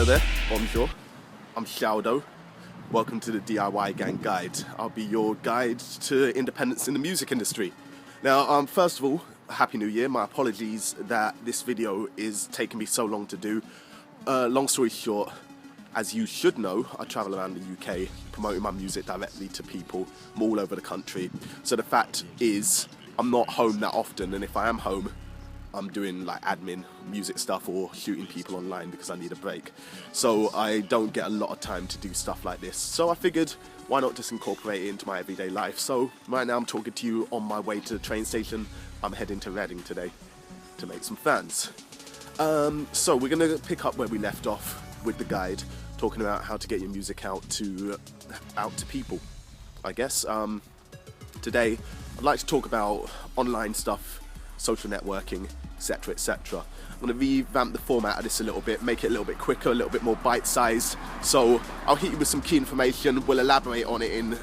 Hello there, bonjour. I'm Shao. Welcome to the DIY Gang Guide. I'll be your guide to independence in the music industry. Now, first of all, Happy New Year. My apologies that this video is taking me so long to do. Long story short, as you should know, I travel around the UK promoting my music directly to people from all over the country. So the fact is, I'm not home that often, and if I am home, I'm doing like admin, music stuff, or shooting people online because I need a break. So I don't get a lot of time to do stuff like this. So I figured, why not just incorporate it into my everyday life? So right now I'm talking to you on my way to the train station. I'm heading to Reading today to make some fans. So we're gonna pick up where we left off with the guide, talking about how to get your music out to people, I guess. Today I'd like to talk about online stuff, social networking, etc, etc. I'm going to revamp the format of this a little bit, make it a little bit quicker, a little bit more bite-sized. So I'll hit you with some key information. We'll elaborate on it in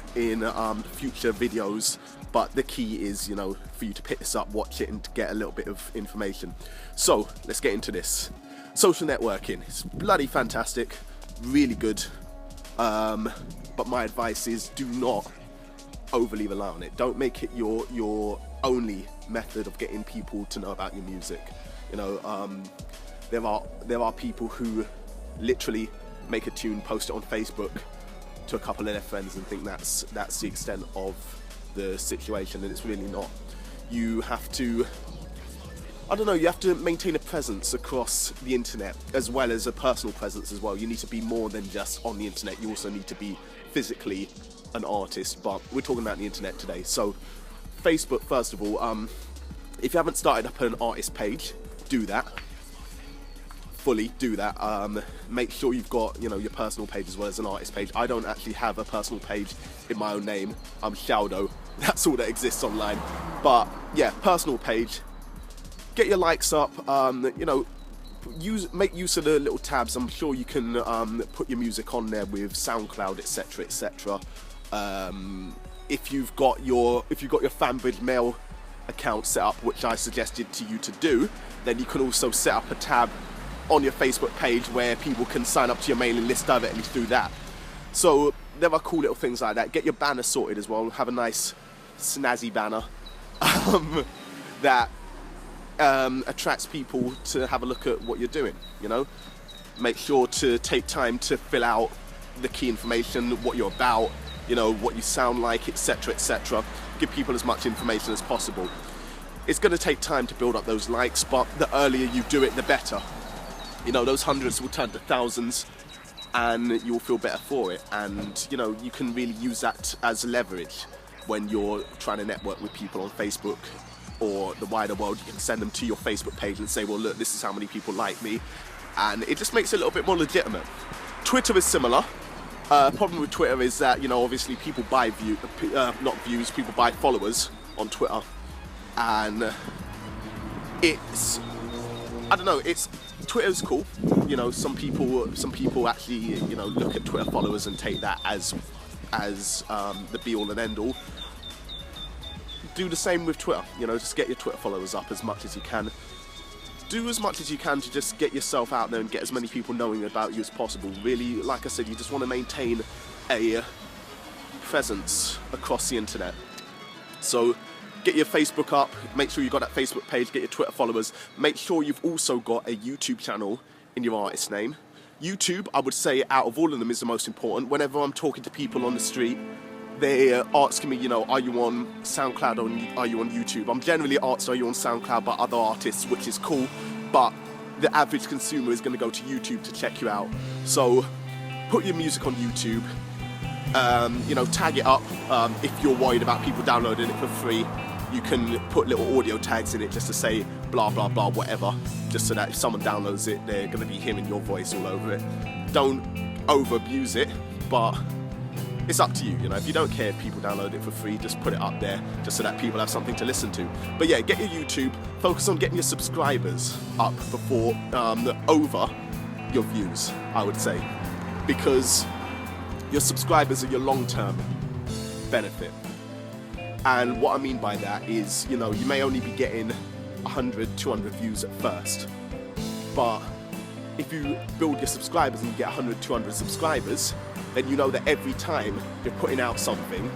future videos, but the key is, you know, for you to pick this up, watch it, and to get a little bit of information. So let's get into this. Social networking, it's bloody fantastic, really good, but my advice is do not overly rely on it. Don't make it your only method of getting people to know about your music. You know, there are people who literally make a tune, post it on Facebook to a couple of their friends, and think that's the extent of the situation, and it's really not. You have to, I don't know, you have to maintain a presence across the internet as well as a personal presence as well. You need to be more than just on the internet. You also need to be physically an artist, but we're talking about the internet today. So Facebook, first of all, if you haven't started up an artist page, do that. Fully do that. Make sure you've got, you know, your personal page as well as an artist page. I don't actually have a personal page in my own name. I'm Shao. That's all that exists online. But yeah, personal page. Get your likes up. You know, make use of the little tabs. I'm sure you can put your music on there with SoundCloud, etc, etc. If you've got your Fanbridge mail account set up, which I suggested to you to do, then you can also set up a tab on your Facebook page where people can sign up to your mailing list directly through that. So there are cool little things like that. Get your banner sorted as well. Have a nice snazzy banner that attracts people to have a look at what you're doing. You know, make sure to take time to fill out the key information, what you're about, you know, what you sound like, etc, etc. Give people as much information as possible. It's going to take time to build up those likes, but the earlier you do it, the better. You know, those hundreds will turn to thousands, and you'll feel better for it. And you know, you can really use that as leverage when you're trying to network with people on Facebook or the wider world. You can send them to your Facebook page and say, well, look, this is how many people like me, and it just makes it a little bit more legitimate. Twitter is similar. Problem with Twitter is that, you know, obviously people buy people buy followers on Twitter, and it's, I don't know, Twitter's cool. You know, some people actually, you know, look at Twitter followers and take that as the be all and end all. Do the same with Twitter. You know, just get your Twitter followers up as much as you can. Do as much as you can to just get yourself out there and get as many people knowing about you as possible. Really, like I said, you just want to maintain a presence across the internet. So get your Facebook up, make sure you've got that Facebook page, get your Twitter followers. Make sure you've also got a YouTube channel in your artist name. YouTube, I would say, out of all of them, is the most important. Whenever I'm talking to people on the street, they're asking me, you know, are you on SoundCloud or are you on YouTube? I'm generally asked, are you on SoundCloud by other artists, which is cool, but the average consumer is going to go to YouTube to check you out. So put your music on YouTube, you know, tag it up. If you're worried about people downloading it for free, you can put little audio tags in it just to say blah, blah, blah, whatever, just so that if someone downloads it, they're going to be hearing your voice all over it. Don't over-abuse it, but it's up to you. You know, if you don't care if people download it for free, just put it up there just so that people have something to listen to. But yeah, get your YouTube, focus on getting your subscribers up before over your views, I would say, because your subscribers are your long-term benefit. And what I mean by that is, you know, you may only be getting 100, 200 views at first, but if you build your subscribers and you get 100, 200 subscribers, then you know that every time you're putting out something,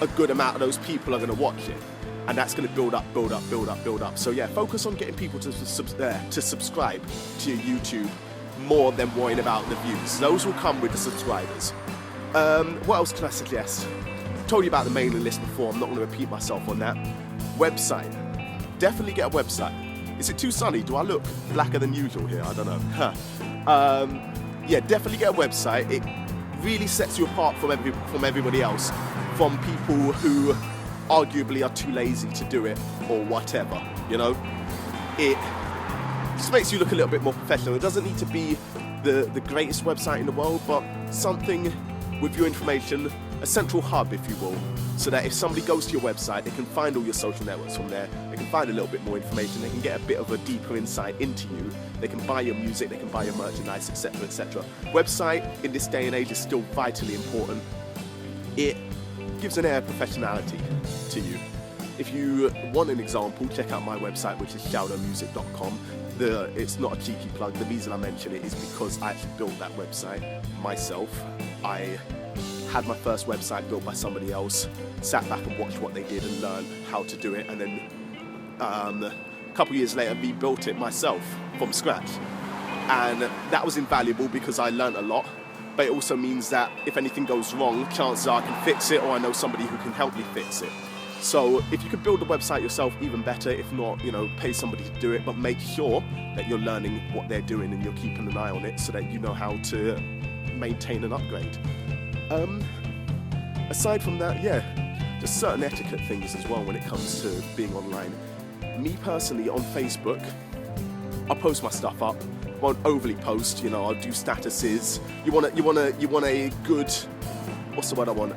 a good amount of those people are going to watch it. And that's going to build up, build up, build up, build up. So yeah, focus on getting people to subscribe to your YouTube more than worrying about the views. Those will come with the subscribers. What else can I suggest? I told you about the mailing list before. I'm not going to repeat myself on that. Website. Definitely get a website. Is it too sunny? Do I look blacker than usual here? I don't know. Yeah, definitely get a website. It really sets you apart from everybody else, from people who arguably are too lazy to do it or whatever, you know? It just makes you look a little bit more professional. It doesn't need to be the greatest website in the world, but something with your information, a central hub, if you will, so that if somebody goes to your website, they can find all your social networks from there, they can find a little bit more information, they can get a bit of a deeper insight into you, they can buy your music, they can buy your merchandise, etc., etc. Website in this day and age is still vitally important. It gives an air of professionality to you. If you want an example, check out my website, which is shao.music.com. It's not a cheeky plug. The reason I mention it is because I actually built that website myself. I had my first website built by somebody else, sat back and watched what they did and learned how to do it, and then a couple years later rebuilt it myself from scratch. And that was invaluable because I learned a lot, but it also means that if anything goes wrong, chances are I can fix it, or I know somebody who can help me fix it. So if you could build a website yourself, even better. If not, you know, pay somebody to do it, but make sure that you're learning what they're doing and you're keeping an eye on it so that you know how to maintain and upgrade. Aside from that, yeah, just certain etiquette things as well when it comes to being online. Me personally, on Facebook, I'll post my stuff up. Won't overly post, you know, I'll do statuses. You want a good, what's the word I want?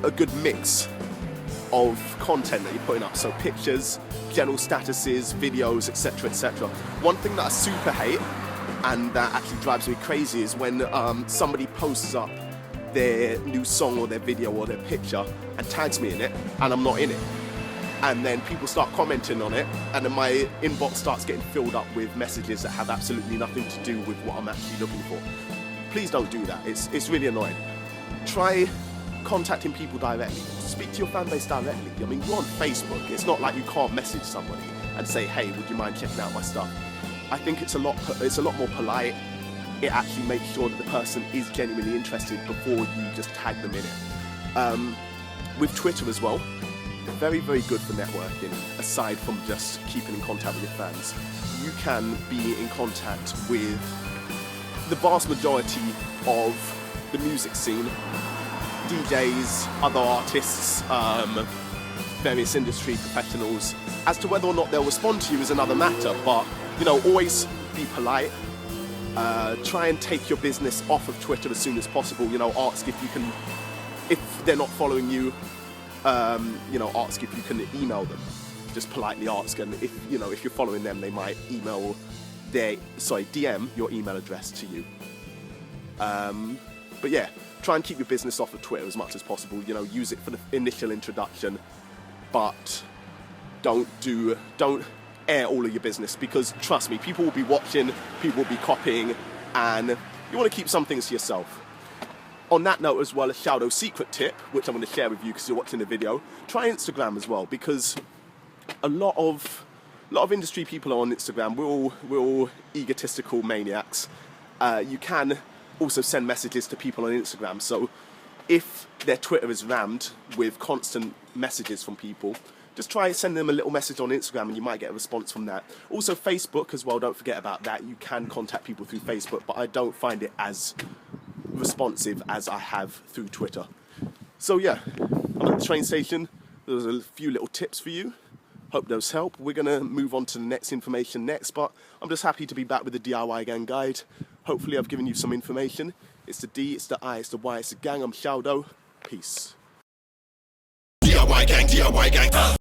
A good mix of content that you're putting up. So pictures, general statuses, videos, etc., etc. One thing that I super hate, and that actually drives me crazy, is when somebody posts up their new song or their video or their picture and tags me in it, and I'm not in it. And then people start commenting on it, and then my inbox starts getting filled up with messages that have absolutely nothing to do with what I'm actually looking for. Please don't do that. It's really annoying. Try contacting people directly. Speak to your fan base directly. I mean, you're on Facebook. It's not like you can't message somebody and say, hey, would you mind checking out my stuff? I think it's a lot more polite. It actually makes sure that the person is genuinely interested before you just tag them in it. With Twitter as well, very, very good for networking, aside from just keeping in contact with your fans. You can be in contact with the vast majority of the music scene, DJs, other artists, various industry professionals. As to whether or not they'll respond to you is another matter, but, you know, always be polite. Try and take your business off of Twitter as soon as possible. You know, ask if you can, if they're not following you, you know, ask if you can email them. Just politely ask, and if you're following them, they might DM your email address to you. But yeah, try and keep your business off of Twitter as much as possible. You know, use it for the initial introduction, but don't air all of your business, because trust me, people will be watching, people will be copying, and you want to keep some things to yourself. On that note as well, a Shao secret tip, which I'm going to share with you because you're watching the video. Try Instagram as well, because a lot of industry people are on Instagram. We're all egotistical maniacs. You can also send messages to people on Instagram. So if their Twitter is rammed with constant messages from people, just try sending them a little message on Instagram and you might get a response from that. Also Facebook as well, don't forget about that. You can contact people through Facebook, but I don't find it as responsive as I have through Twitter. So yeah, I'm at the train station. There's a few little tips for you. Hope those help. We're going to move on to the next information next, but I'm just happy to be back with the DIY Gang Guide. Hopefully I've given you some information. It's the D, it's the I, it's the Y, it's the gang. I'm Shao. Peace. DIY Gang, DIY Gang.